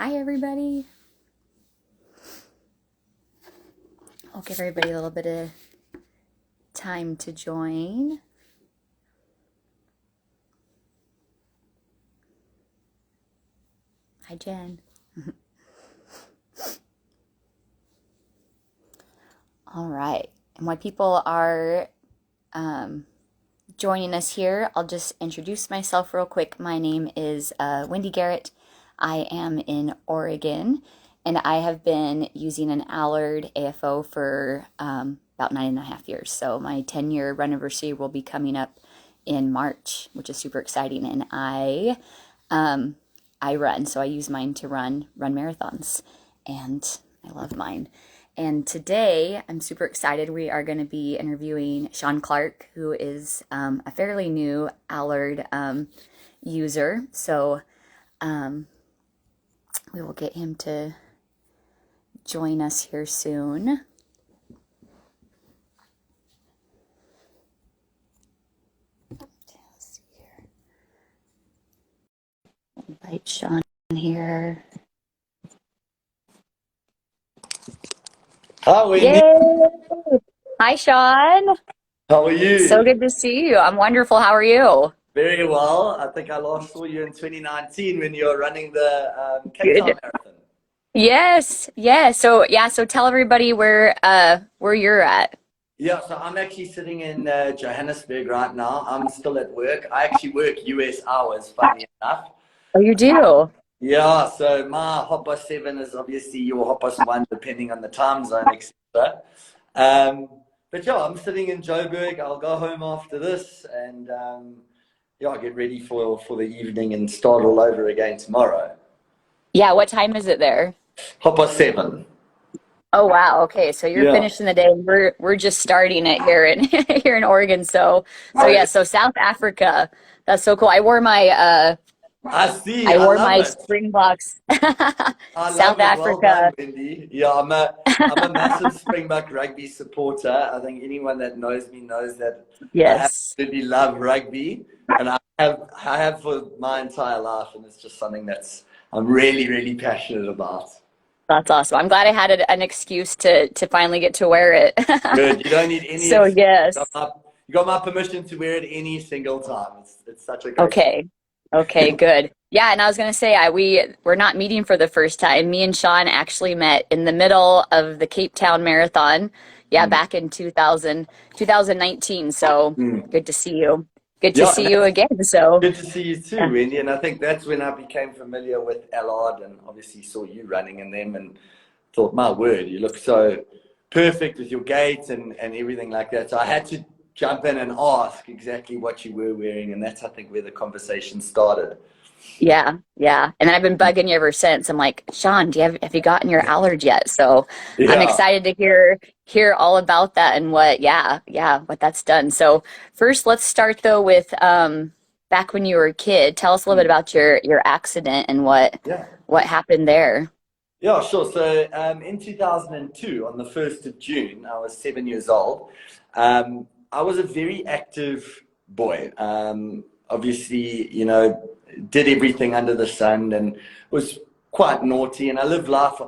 Hi, everybody. I'll give everybody a little bit of time to join. Hi, Jen. All right. And while people are joining us here, I'll just introduce myself real quick. My name is Wendy Garrett. I am in Oregon, and I have been using an Allard AFO for about 9.5 years. So my 10-year run anniversary will be coming up in March, which is super exciting. And I run, so I use mine to run marathons, and I love mine. And today, I'm super excited. We are going to be interviewing Sean Clark, who is a fairly new Allard user. So we will get him to join us here soon. Let's see here. Invite Sean here. Hi, Wendy. Yay! Hi, Sean. How are So you? good to see you. I'm wonderful. How are you? Very well. I think I last saw you in 2019 when you were running the Cape Town Good. Marathon. Yes, yes. So tell everybody where you're at. Yeah, so I'm actually sitting in Johannesburg right now. I'm still at work. I actually work US hours, funny enough. Oh, you do? Yeah, so my hop 7 is obviously your hop 1, depending on the time zone, etc. But yeah, I'm sitting in Joburg. I'll go home after this and yeah, I'll get ready for the evening and start all over again tomorrow. Yeah, what time is it there? Hop 7. Oh wow. Okay, so you're Yeah. finishing the day. We're just starting it here in here in Oregon. So Oh, yeah, so South Africa. That's so cool. I see. I I wore love my it. Springboks. I South love it. Well done, Africa. Wendy. Yeah, I'm a massive Springbok rugby supporter. I think anyone that knows me knows that I Yes. absolutely love rugby, and I have for my entire life, and it's just something that's I'm really, really passionate about. That's awesome. I'm glad I had an excuse to finally get to wear it. Good. You don't need any So excuse. yes. You got my permission to wear it any single time. It's such a great Okay. Okay, good. Yeah, and I was gonna say we're not meeting for the first time. Me and Sean actually met in the middle of the Cape Town Marathon. Yeah, feeling. back in 2019. So Mm. good to see you. Good to Yeah, see you again. So good to see you too, yeah. Wendy. And I think that's when I became familiar with Allard and obviously saw you running in them and thought, my word, you look so perfect with your gait and everything like that. So I had to jump in and ask exactly what you were wearing. And that's, I think, where the conversation started. Yeah, yeah. And then I've been bugging you ever since. I'm like, Sean, have you gotten your Allard yet? So I'm Yeah. excited to hear all about that and what that's done. So first let's start though with back when you were a kid. Tell us a little bit Mm. about your accident and Yeah. what happened there. Yeah, sure. So in 2002, on the 1st of June, I was 7 years old. I was a very active boy. Obviously, did everything under the sun and was quite naughty. And I lived life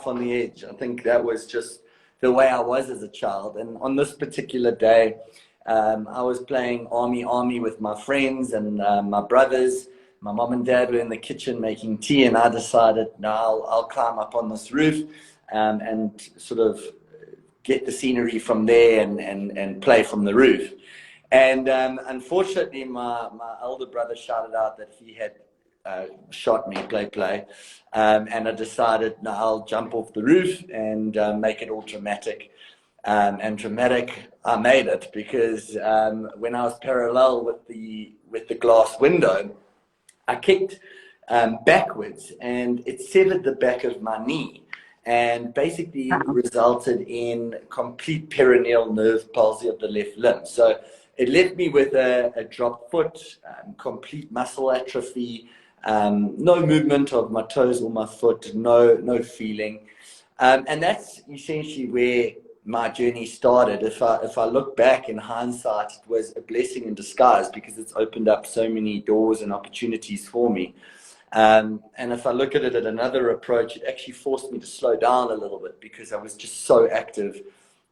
on the edge. I think that was just the way I was as a child. And on this particular day, I was playing army with my friends and my brothers. My mom and dad were in the kitchen making tea, and I decided, no, I'll climb up on this roof and sort of get the scenery from there and play from the roof. And unfortunately, my elder brother shouted out that he had shot me, play. And I decided, no, I'll jump off the roof and make it all dramatic. And dramatic, I made it because when I was parallel with the glass window, I kicked backwards and it severed the back of my knee and basically Uh-oh. resulted in complete peroneal nerve palsy of the left limb. So it left me with a dropped foot, complete muscle atrophy, no movement of my toes or my foot, no feeling. And that's essentially where my journey started. If I look back in hindsight, it was a blessing in disguise because it's opened up so many doors and opportunities for me. And if I look at it at another approach, it actually forced me to slow down a little bit because I was just so active.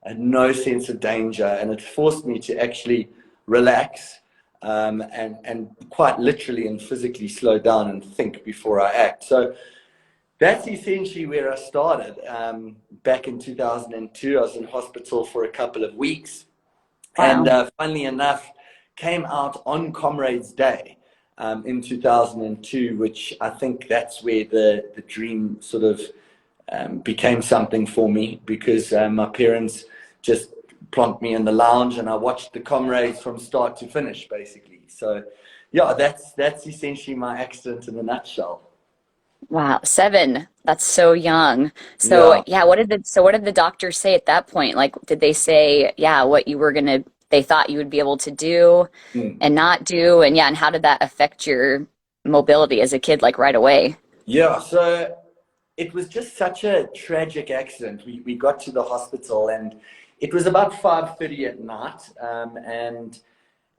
I had no sense of danger, and it forced me to actually relax, and quite literally and physically slow down and think before I act. So that's essentially where I started. Back in 2002, I was in hospital for a couple of weeks, and Wow. funnily enough, came out on Comrades Day in 2002, which I think that's where the dream sort of became something for me, because my parents just plonked me in the lounge and I watched the Comrades from start to finish, basically. So, yeah, that's essentially my accident in a nutshell. Wow, 7. That's so young. So Yeah. yeah, what did the doctors say at that point? Like, did they say, yeah, what you were gonna, they thought you would be able to do Mm. and not do, and yeah, and how did that affect your mobility as a kid, like right away? Yeah, so it was just such a tragic accident. We got to the hospital and it was about 5:30 at night, and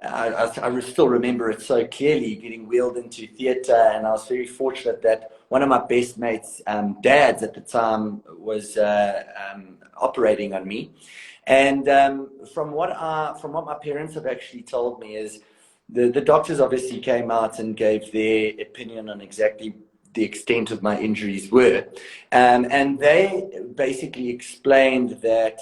I still remember it so clearly, getting wheeled into theatre, and I was very fortunate that one of my best mates' dads at the time was operating on me. And from what my parents have actually told me is the doctors obviously came out and gave their opinion on exactly the extent of my injuries were, and they basically explained that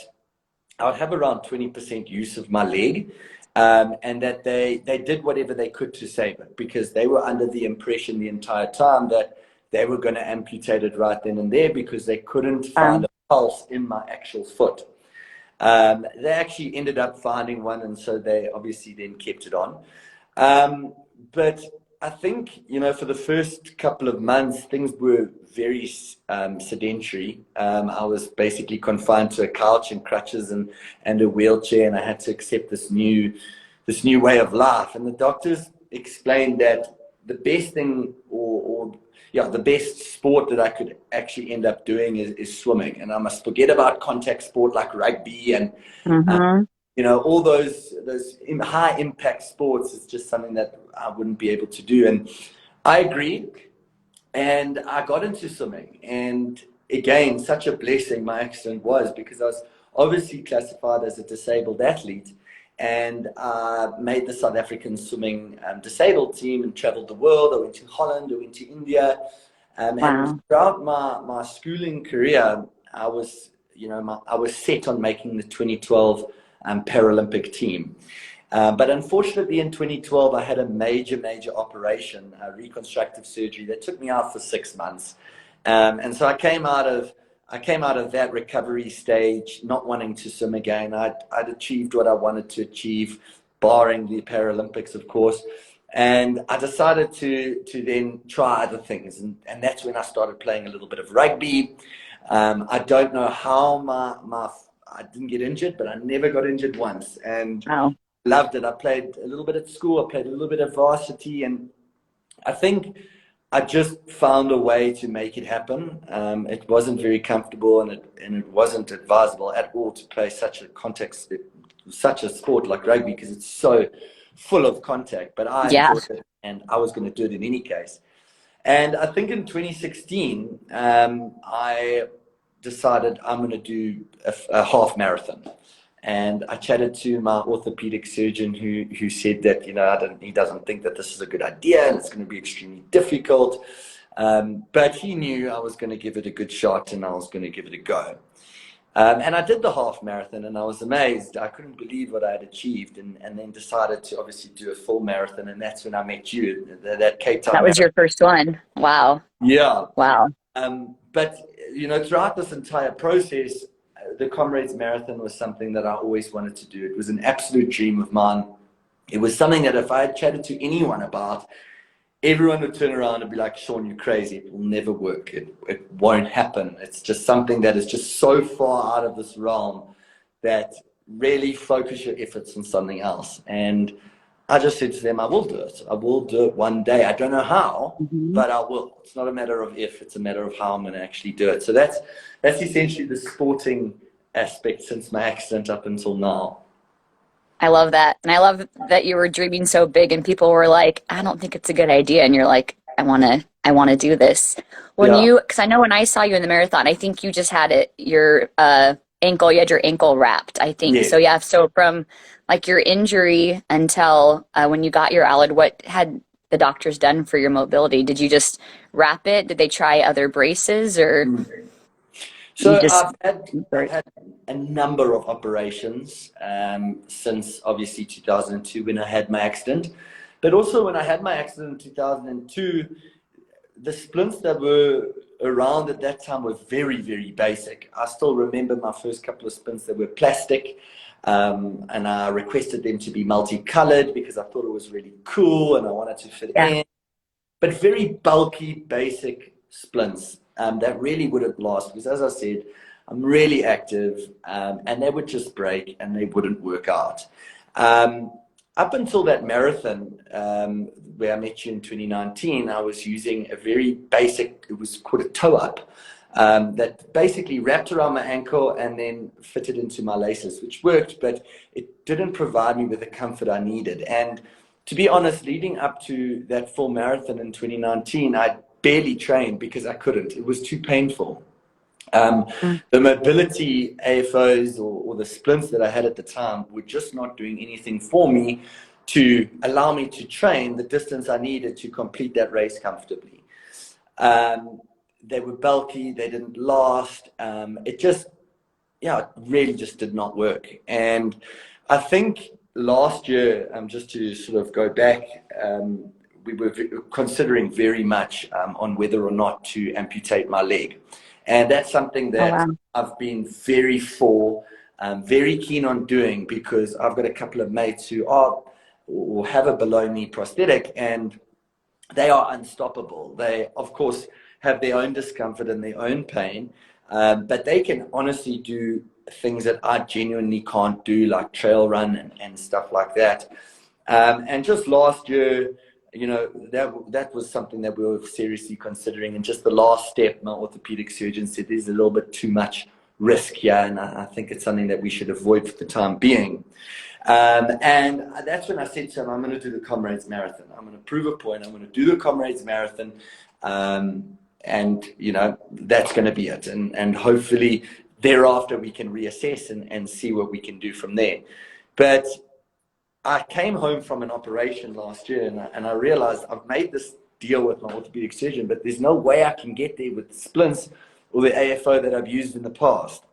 I would have around 20% use of my leg, and that they did whatever they could to save it, because they were under the impression the entire time that they were going to amputate it right then and there, because they couldn't find Um, a pulse in my actual foot. They actually ended up finding one, and so they obviously then kept it on. Um, but I think, for the first couple of months, things were very sedentary. I was basically confined to a couch and crutches and a wheelchair, and I had to accept this new way of life. And the doctors explained that the best thing, or yeah, the best sport that I could actually end up doing is swimming, and I must forget about contact sport like rugby and uh, hmm all those high impact sports. Is just something that I wouldn't be able to do. And I agreed, and I got into swimming. And again, such a blessing my accident was, because I was obviously classified as a disabled athlete, and I made the South African swimming disabled team and traveled the world. I went to Holland, I went to India, and Wow. throughout my schooling career, I was, I was set on making the 2012 Paralympic team. But unfortunately, in 2012, I had a major operation, a reconstructive surgery that took me out for 6 months. And so I came out of that recovery stage not wanting to swim again. I'd achieved what I wanted to achieve, barring the Paralympics, of course. And I decided to then try other things. And that's when I started playing a little bit of rugby. I don't know how I didn't get injured, but I never got injured once. And Wow. loved it. I played a little bit at school. I played a little bit of varsity, and I think I just found a way to make it happen. It wasn't very comfortable, and it wasn't advisable at all to play such a sport like rugby, because it's so full of contact. But I Yeah. enjoyed it, and I was going to do it in any case. And I think in 2016, I decided I'm going to do a half marathon. And I chatted to my orthopedic surgeon, who said that, he doesn't think that this is a good idea and it's going to be extremely difficult. But he knew I was going to give it a good shot and I was going to give it a go. And I did the half marathon, and I was amazed. I couldn't believe what I had achieved, and then decided to obviously do a full marathon. And that's when I met you, that Cape Town That was marathon. your first one. Wow. Yeah. Wow. But throughout this entire process, the Comrades Marathon was something that I always wanted to do. It was an absolute dream of mine. It was something that if I had chatted to anyone about, everyone would turn around and be like, Sean, you're crazy. It will never work. It won't happen. It's just something that is just so far out of this realm that really focus your efforts on something else. And I just said to them, I will do it. I will do it one day. I don't know how, hmm but I will. It's not a matter of if, it's a matter of how I'm going to actually do it. So that's essentially the sporting aspect since my accident up until now. I love that. And I love that you were dreaming so big and people were like, I don't think it's a good idea. And you're like, I want to do this. Yeah. Because I know when I saw you in the marathon, I think you just had your ankle, you had your ankle wrapped, I think. Yeah. So yeah, so from like your injury until when you got your Allard, what had the doctors done for your mobility? Did you just wrap it? Did they try other braces or you So just, I've had a number of operations since obviously 2002 when I had my accident, but also when I had my accident in 2002, the splints that were around at that time were very, very basic. I still remember my first couple of splints that were plastic, and I requested them to be multicolored because I thought it was really cool and I wanted to fit yeah. in. But very bulky, basic splints that really wouldn't last because, as I said, I'm really active, and they would just break and they wouldn't work out. Um, Up until that marathon where I met you in 2019, I was using a very basic, it was called a toe up, that basically wrapped around my ankle and then fitted into my laces, which worked, but it didn't provide me with the comfort I needed. And to be honest, leading up to that full marathon in 2019, I barely trained because I couldn't. It was too painful. Um, Mm. the mobility AFOs or the splints that I had at the time were just not doing anything for me to allow me to train the distance I needed to complete that race comfortably. Um, they were bulky, they didn't last. It just, yeah, it really just did not work. And I think last year, just to sort of go back, we were considering very much on whether or not to amputate my leg. And that's something Oh, that wow. I've been very for, very keen on doing because I've got a couple of mates who are or have a below knee prosthetic and they are unstoppable. They, of course, have their own discomfort and their own pain, but they can honestly do things that I genuinely can't do, like trail run and stuff like that. And just last year, that was something that we were seriously considering. And just the last step, my orthopedic surgeon said there's a little bit too much risk here, and I think it's something that we should avoid for the time being. And that's when I said to him, I'm going to do the Comrades Marathon. I'm going to prove a point. I'm going to do the Comrades Marathon. And, that's going to be it. And hopefully thereafter we can reassess and see what we can do from there. But I came home from an operation last year and I realized I've made this deal with my orthopedic surgeon, but there's no way I can get there with the splints or the AFO that I've used in the past.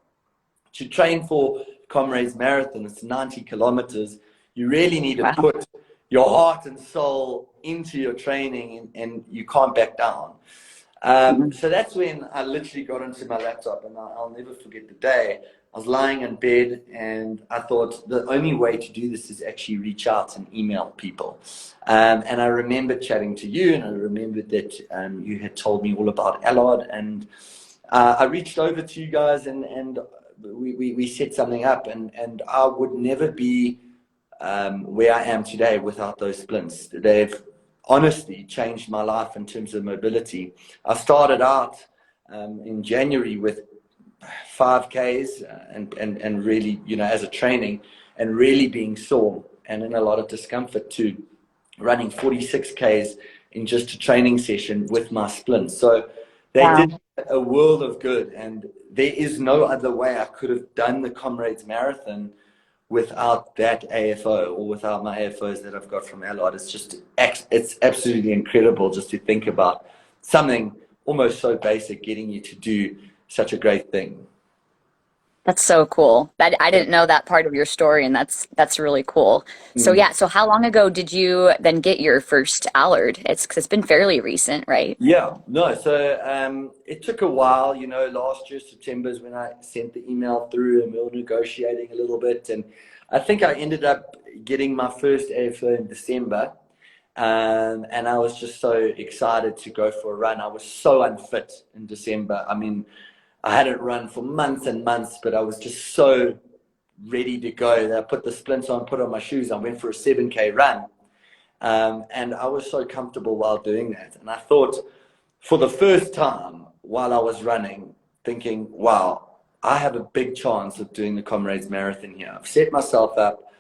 To train for Comrades Marathon, it's 90 kilometers. You really need to Wow. put your heart and soul into your training and you can't back down. Mm. So that's when I literally got into my laptop and I'll never forget the day. I was lying in bed and I thought the only way to do this is actually reach out and email people. And I remember chatting to you and I remembered that you had told me all about Allard and I reached over to you guys and we set something up and I would never be where I am today without those splints. They've honestly changed my life in terms of mobility. I started out in January with 5Ks and really, as a training and really being sore and in a lot of discomfort to running 46Ks in just a training session with my splints. So they Wow. did a world of good and there is no other way I could have done the Comrades Marathon without that AFO or without my AFOs that I've got from Allard. It's absolutely incredible just to think about something almost so basic getting you to do such a great thing. That's so cool. That I Yeah. didn't know that part of your story, and that's really cool. So Mm. yeah, so how long ago did you then get your first Allard? It's been fairly recent, right? Yeah, no. So it took a while. Last year September is when I sent the email through, and we were negotiating a little bit. And I think I ended up getting my first AFO in December, and I was just so excited to go for a run. I was so unfit in December. I mean, I hadn't run for months and months, but I was just so ready to go. I put the splints on, put on my shoes. I went for a 7K run. And I was so comfortable while doing that. And I thought, for the first time while I was running, thinking, wow, I have a big chance of doing the Comrades Marathon here. I've set myself up.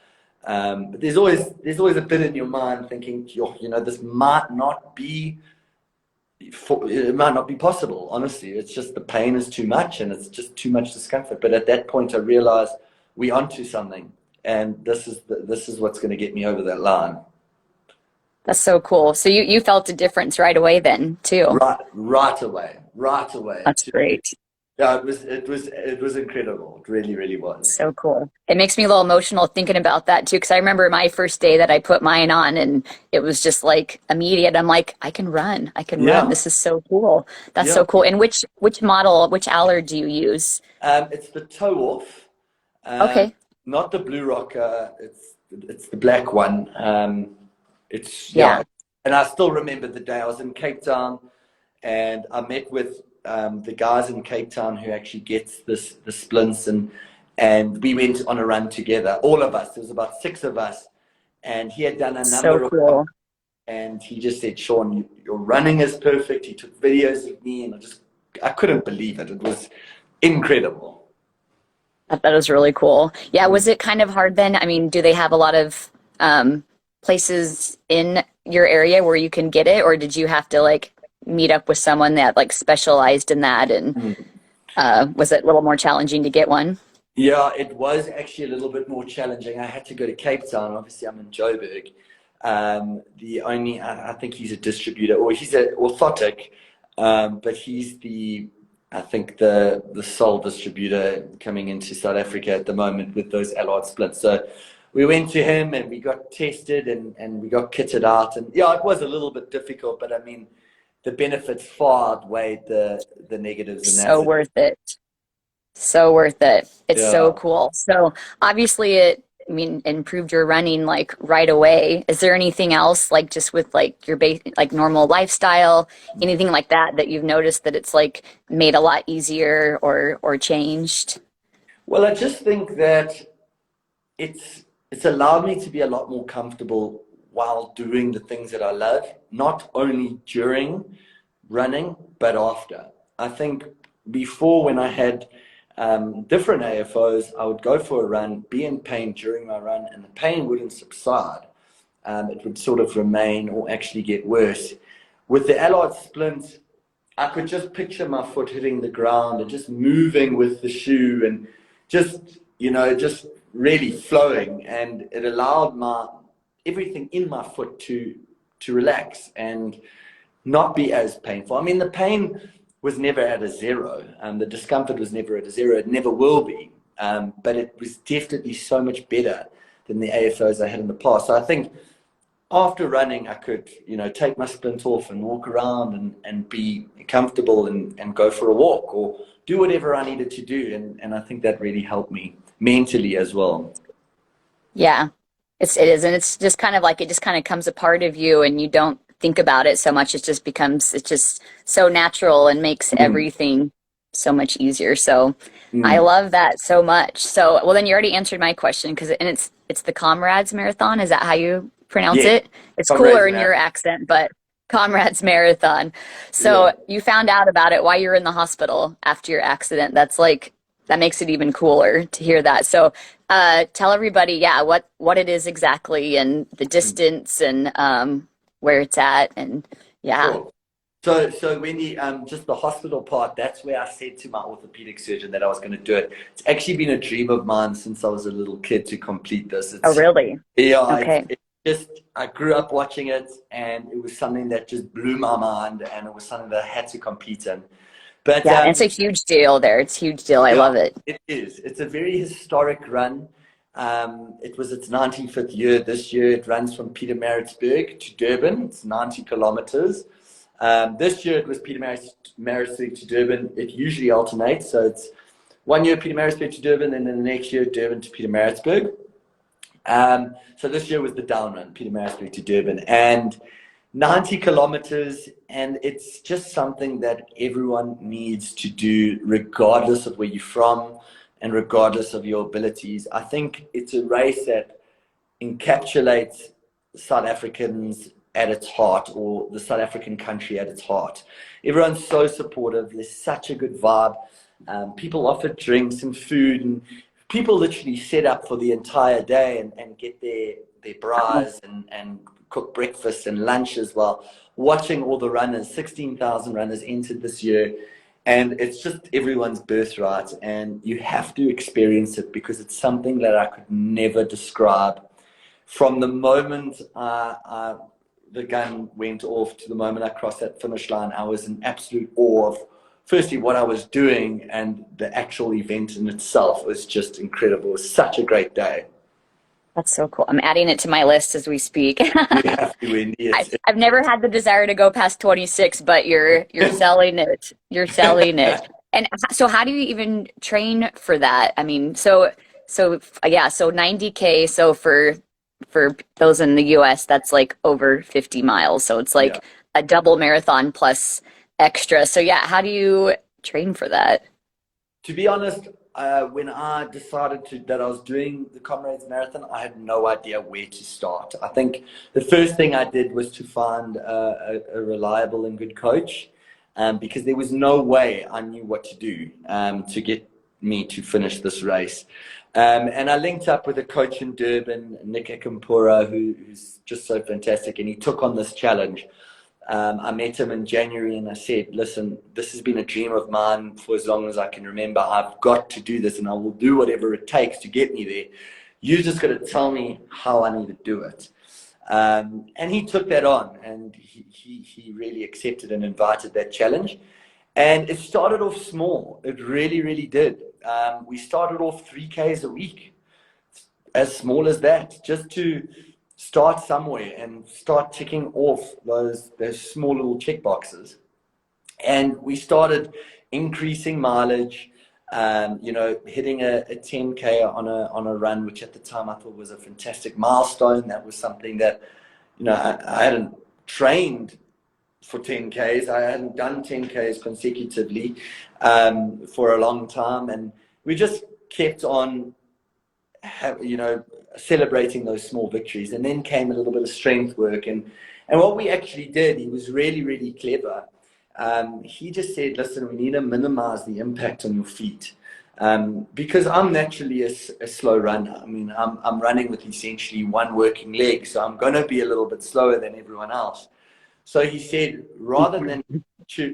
But there's always a bit in your mind thinking, this might not be, it might not be possible, honestly. It's just the pain is too much and it's just too much discomfort. But at that point, I realized we're onto something, and this is what's going to get me over that line. That's so cool. So you felt a difference right away then too. Right away, right away. That's great. Yeah, it was incredible. It really, really was. So cool. It makes me a little emotional thinking about that too, because I remember my first day that I put mine on and it was just like immediate. I'm like, I can run. I can run. Yeah, This is so cool. That's yeah. so cool. And which model, which Allard do you use? It's the toe off, um, Okay. not the blue rocker. It's the black one. It's yeah, Yeah. and I still remember the day I was in Cape Town, and I met with the guys in Cape Town who actually gets the splints, and we went on a run together. All of us. There was about 6 of us, and he had done a So number of. cool. And he just said, Sean, your running is perfect. He took videos of me, and I couldn't believe it. It was incredible. That was really cool. Yeah, Mm. was it kind of hard then? I mean, do they have a lot of places in your area where you can get it, or did you have to like meet up with someone that like specialized in that? And was it a little more challenging to get one? Yeah, it was actually a little bit more challenging. I had to go to Cape Town. Obviously, I'm in Joburg. I think he's a distributor, or he's an orthotic, but he's I think the sole distributor coming into South Africa at the moment with those Allard splits. So we went to him and we got tested and we got kitted out. And yeah, it was a little bit difficult, but I mean, the benefits far outweighed the negatives in So that. worth it. So worth it. It's so Yeah. cool. So obviously I mean, improved your running like right away. Is there anything else like just with like your base, like normal lifestyle, anything like that that you've noticed that it's like made a lot easier or changed? Well, I just think that it's allowed me to be a lot more comfortable while doing the things that I love, not only during running, but after. I think before, when I had different AFOs, I would go for a run, be in pain during my run, and the pain wouldn't subside. It would sort of remain or actually get worse. With the Allard splint, I could just picture my foot hitting the ground and just moving with the shoe and just really flowing. And it allowed everything in my foot to relax and not be as painful. I mean, the pain was never at a zero. The discomfort was never at a zero. It never will be. But it was definitely so much better than the AFOs I had in the past. So I think after running, I could, take my splint off and walk around and be comfortable and go for a walk or do whatever I needed to do. And I think that really helped me mentally as well. Yeah, it is, and it's just kind of like it just kind of comes a part of you, and you don't think about it so much. It's just so natural and makes Mm, everything so much easier. So I mm. love that so much. So well, then you already answered my question because it's the Comrades Marathon. Is that how you pronounce Yeah, it? It's Comrades cooler in your Marathon. accent, but Comrades Marathon. Yeah. So you found out about it while you were in the hospital after your accident. That makes it even cooler to hear that. So tell everybody, yeah, what it is exactly and the distance and where it's at and yeah. Sure. So Wendy, just the hospital part, that's where I said to my orthopedic surgeon that I was going to do it. It's actually been a dream of mine since I was a little kid to complete this. Oh, really? Yeah, Okay. I grew up watching it, and it was something that just blew my mind, and it was something that I had to compete in. But Yeah, and it's a huge deal there. It's a huge deal. I yeah, love it. it is. It's a very historic run. It was its 95th year this year. It runs from Pietermaritzburg to Durban. It's 90 kilometers. This year it was Pietermaritzburg to Durban. It usually alternates. So it's 1 year Pietermaritzburg to Durban, and then the next year Durban to Pietermaritzburg. So this year was the down run, Pietermaritzburg to Durban. And 90 kilometers, and it's just something that everyone needs to do, regardless of where you're from and regardless of your abilities. I think it's a race that encapsulates South Africans at its heart, or the South African country at its heart. Everyone's so supportive. There's such a good vibe. People offer drinks and food, and people literally set up for the entire day and get their Oh, bras and cook breakfast and lunch as well, watching all the runners. 16,000 runners entered this year, and it's just everyone's birthright, and you have to experience it because it's something that I could never describe. From the moment the gun went off to the moment I crossed that finish line, I was in absolute awe of, firstly, what I was doing, and the actual event in itself was just incredible. It was such a great day. That's so cool. I'm adding it to my list as we speak. You have to, Wendy. I've never had the desire to go past 26, but you're selling it. You're selling it. And so how do you even train for that? I mean, so yeah, so 90K. So for those in the US, that's like over 50 miles. So it's Yeah. like a double marathon plus extra. So yeah, how do you train for that? To be honest, when I decided that I was doing the Comrades Marathon, I had no idea where to start. I think the first thing I did was to find a reliable and good coach, because there was no way I knew what to do to get me to finish this race. And I linked up with a coach in Durban, Nick Akampura, who's just so fantastic, and he took on this challenge. I met him in January and I said, listen, this has been a dream of mine for as long as I can remember. I've got to do this, and I will do whatever it takes to get me there. You just got to tell me how I need to do it. And he took that on, and he really accepted and invited that challenge. And it started off small. It really, really did. We started off 3Ks a week, as small as that, just to start somewhere and start ticking off those small little check boxes. And we started increasing mileage, hitting a 10K on a run, which at the time I thought was a fantastic milestone. That was something that, I hadn't trained for 10Ks. I hadn't done 10Ks consecutively for a long time. And we just kept on, celebrating those small victories. And then came a little bit of strength work. And what we actually did, he was really, really clever. He just said, listen, we need to minimize the impact on your feet. Because I'm naturally a slow runner. I mean, I'm running with essentially one working leg, so I'm going to be a little bit slower than everyone else. So he said, rather than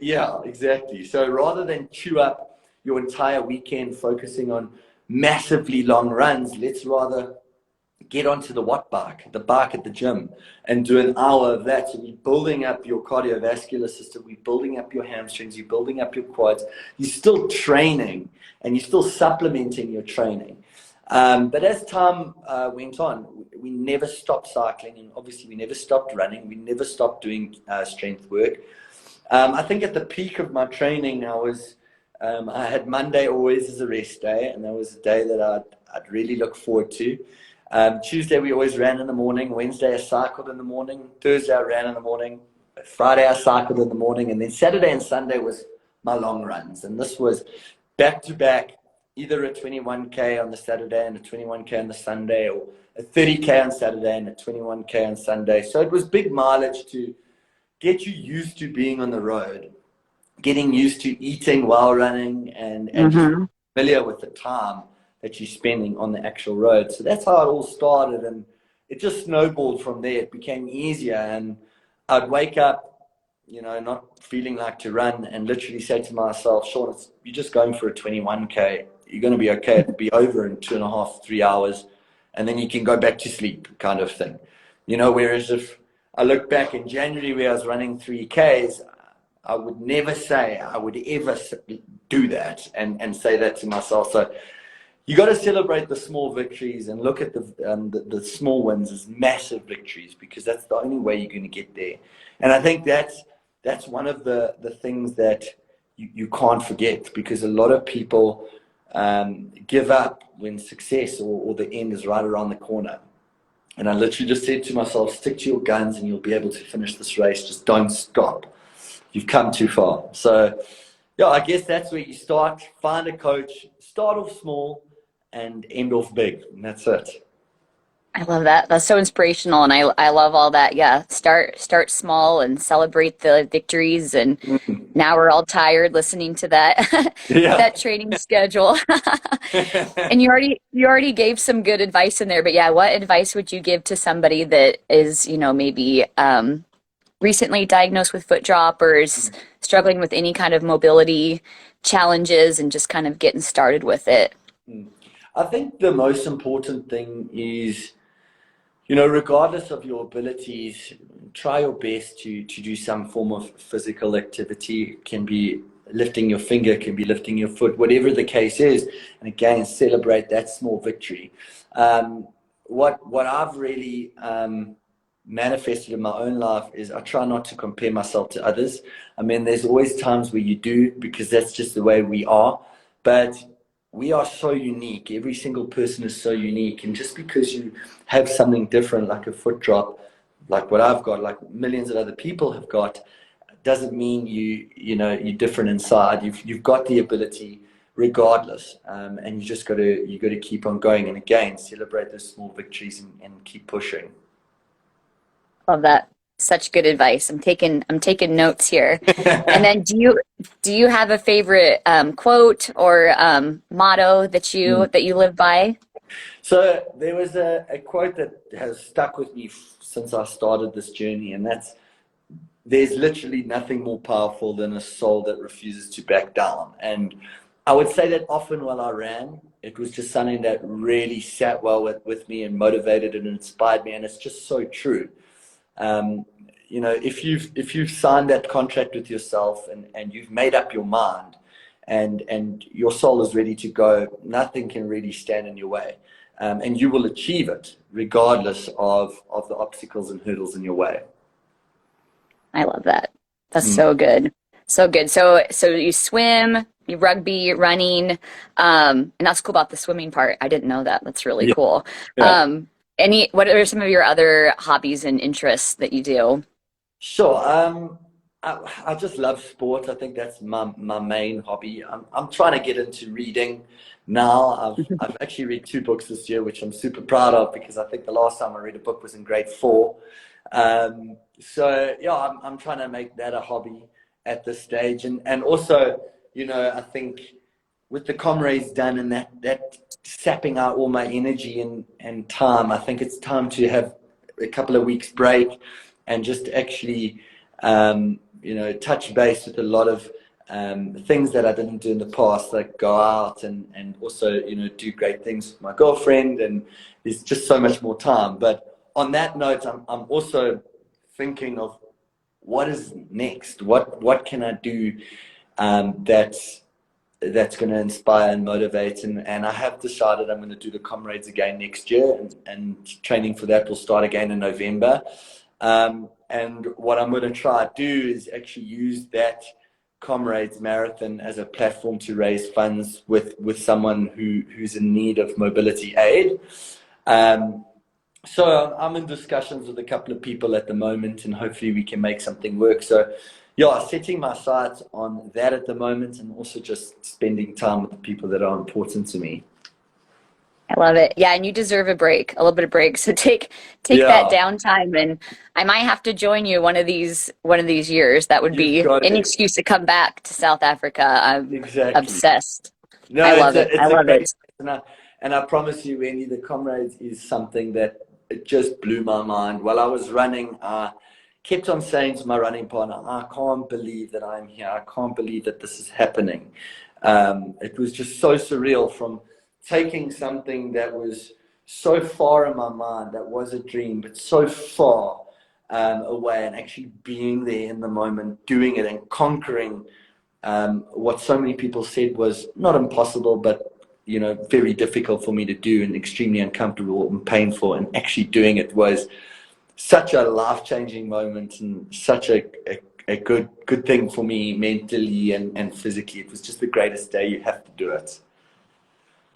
yeah, exactly. So rather than chew up your entire weekend focusing on massively long runs, let's rather get onto the watt bike, the bike at the gym, and do an hour of that. So you're building up your cardiovascular system, you're building up your hamstrings, you're building up your quads, you're still training, and you're still supplementing your training. But as time went on, we never stopped cycling, and obviously we never stopped running, we never stopped doing strength work. I think at the peak of my training, I had Monday always as a rest day, and that was a day that I'd really look forward to. Tuesday we always ran in the morning. Wednesday I cycled in the morning. Thursday I ran in the morning. Friday I cycled in the morning. And then Saturday and Sunday was my long runs. And this was back to back, either a 21K on the Saturday and a 21K on the Sunday, or a 30K on Saturday and a 21K on Sunday. So it was big mileage to get you used to being on the road, getting used to eating while running, and just familiar with the time that you're spending on the actual road. So that's how it all started, and it just snowballed from there. It became easier, and I'd wake up, not feeling like to run, and literally say to myself, Sean, you're just going for a 21K. You're going to be okay. It'll be over in 2.5, 3 hours, and then you can go back to sleep, kind of thing. Whereas if I look back in January where I was running 3Ks, I would never say I would ever do that and say that to myself. So you got to celebrate the small victories and look at the small wins as massive victories, because that's the only way you're going to get there. And I think that's one of the things that you can't forget, because a lot of people give up when success or the end is right around the corner. And I literally just said to myself, stick to your guns and you'll be able to finish this race. Just don't stop. You've come too far. So, yeah, I guess that's where you start. Find a coach, start off small and end off big. And that's it. I love that. That's so inspirational, and I love all that. Yeah, start small and celebrate the victories. And Mm. now we're all tired listening to that Yeah. that training schedule. And you already gave some good advice in there, but yeah, what advice would you give to somebody that is, maybe recently diagnosed with foot drop or is struggling with any kind of mobility challenges and just kind of getting started with it? Mm. I think the most important thing is, regardless of your abilities, try your best to do some form of physical activity. It can be lifting your finger, it can be lifting your foot, whatever the case is. And again, celebrate that small victory. What I've really manifested in my own life is I try not to compare myself to others. I mean, there's always times where you do because that's just the way we are. But we are so unique. Every single person is so unique. And just because you have something different, like a foot drop, like what I've got, like millions of other people have got, doesn't mean you're different inside. You've got the ability regardless, and you got to keep on going. And again, celebrate those small victories and keep pushing. Love that. Such good advice. I'm taking notes here. And then do you have a favorite quote or motto that you Mm. that you live by? So there was a quote that has stuck with me since I started this journey, and that's there's literally nothing more powerful than a soul that refuses to back down. And I would say that often while I ran, it was just something that really sat well with me and motivated and inspired me. And it's just so true. Um, if you've signed that contract with yourself and you've made up your mind and your soul is ready to go, nothing can really stand in your way. And you will achieve it regardless of the obstacles and hurdles in your way. I love that. That's Mm. so good. So good. So you swim, you rugby, running, and that's cool about the swimming part. I didn't know that. That's really Yeah. cool. Yeah. Um, what are some of your other hobbies and interests that you do? Sure. I just love sport. I think that's my main hobby. I'm trying to get into reading now. I've actually read two books this year, which I'm super proud of because I think the last time I read a book was in grade four. So yeah, I'm trying to make that a hobby at this stage, and also, I think with the Comrades done and that sapping out all my energy and time, I think it's time to have a couple of weeks break and just actually, touch base with a lot of things that I didn't do in the past, like go out and also, do great things with my girlfriend. And there's just so much more time. But on that note, I'm also thinking of what is next? What can I do that's going to inspire and motivate. And I have decided I'm going to do the Comrades again next year, and training for that will start again in November. And what I'm going to try to do is actually use that Comrades Marathon as a platform to raise funds with someone who's in need of mobility aid. Um, so I'm in discussions with a couple of people at the moment, and hopefully we can make something work. So, yeah, setting my sights on that at the moment, and also just spending time with the people that are important to me. I love it. Yeah, and you deserve a break, a little bit of break. So take that Yeah, downtime, and I might have to join you one of these years. That would you've be got an it. excuse to come back to South Africa. I'm Exactly. obsessed. No, I it's love it. a I it's a love great it. and I promise you, Wendy, the Comrades is something that it just blew my mind. While I was running, I kept on saying to my running partner, "I can't believe that I'm here. I can't believe that this is happening." It was just so surreal from taking something that was so far in my mind, that was a dream, but so far away, and actually being there in the moment, doing it and conquering what so many people said was not impossible, but very difficult for me to do and extremely uncomfortable and painful. And actually doing it was such a life-changing moment and such a good thing for me mentally and physically. It was just the greatest day. You have to do it.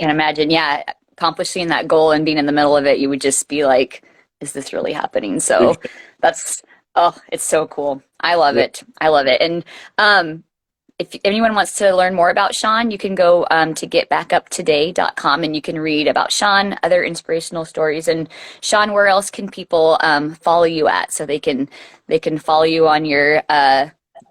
Can imagine. Yeah, accomplishing that goal and being in the middle of it, you would just be like, "Is this really happening?" So Exactly. that's oh, it's so cool. I love Yeah. it. I love it. And um, if anyone wants to learn more about Sean, you can go to getbackuptoday.com and you can read about Sean, other inspirational stories. And Sean, where else can people follow you at so they can follow you on your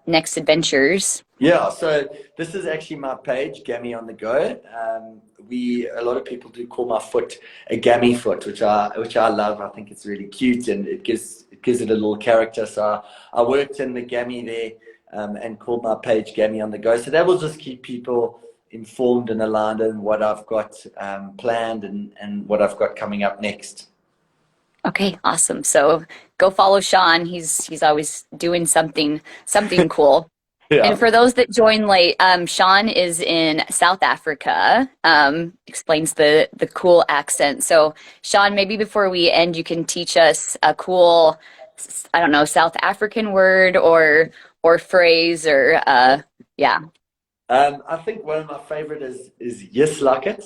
next adventures? Yeah, so this is actually my page, Gammy on the Go. A lot of people do call my foot a gammy foot, which I love. I think it's really cute and it gives it a little character. So I worked in the gammy there and called my page Gammy on the Go. So that will just keep people informed and aligned in what I've got planned and what I've got coming up next. Okay, awesome. So go follow Sean. He's always doing something cool. And Yeah. for those that join late, Sean is in South Africa. Explains the cool accent. So, Sean, maybe before we end, you can teach us a cool, I don't know, South African word or phrase or yeah, I think one of my favorite is yes like it.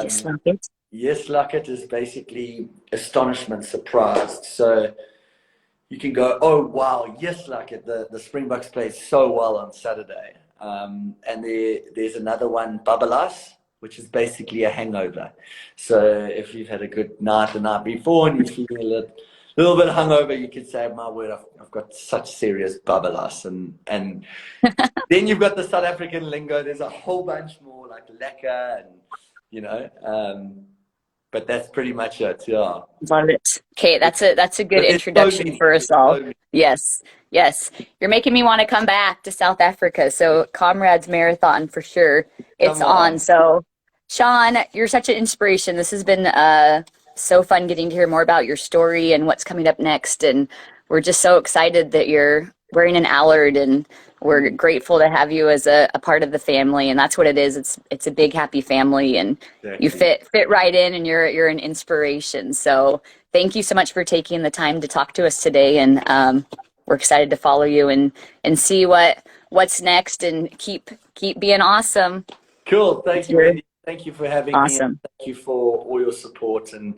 just Um, like it. yes like it is basically astonishment, surprised. So you can go, oh wow, yes, like it. The Springboks played so well on Saturday. And there's another one, babalas, which is basically a hangover. So if you've had a good night the night before and you're feeling a little bit hungover, you could say, my word, I've got such serious babalas. And then you've got the South African lingo. There's a whole bunch more like lekker and, you know, but that's pretty much it. Yeah. Love it. Okay, that's a good But there's so introduction many. for us There's all. so many. Yes, yes. You're making me want to come back to South Africa. So Comrades Marathon for sure. It's Come on. on. So Sean, you're such an inspiration. This has been so fun getting to hear more about your story and what's coming up next. And we're just so excited that you're wearing an Allard and we're grateful to have you as a part of the family. And that's what it is. It's a big happy family and you Exactly. fit right in and you're an inspiration. So thank you so much for taking the time to talk to us today. And we're excited to follow you and see what's next and keep being awesome. Cool. Thank you, You're Wendy. Thank you for having me, and awesome. thank you for all your support and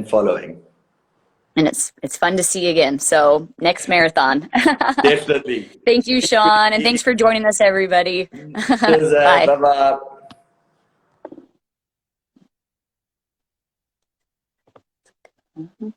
following. And it's fun to see you again. So next marathon. Definitely. Thank you, Sean, and thanks for joining us, everybody. Cheers. Bye. Bye bye.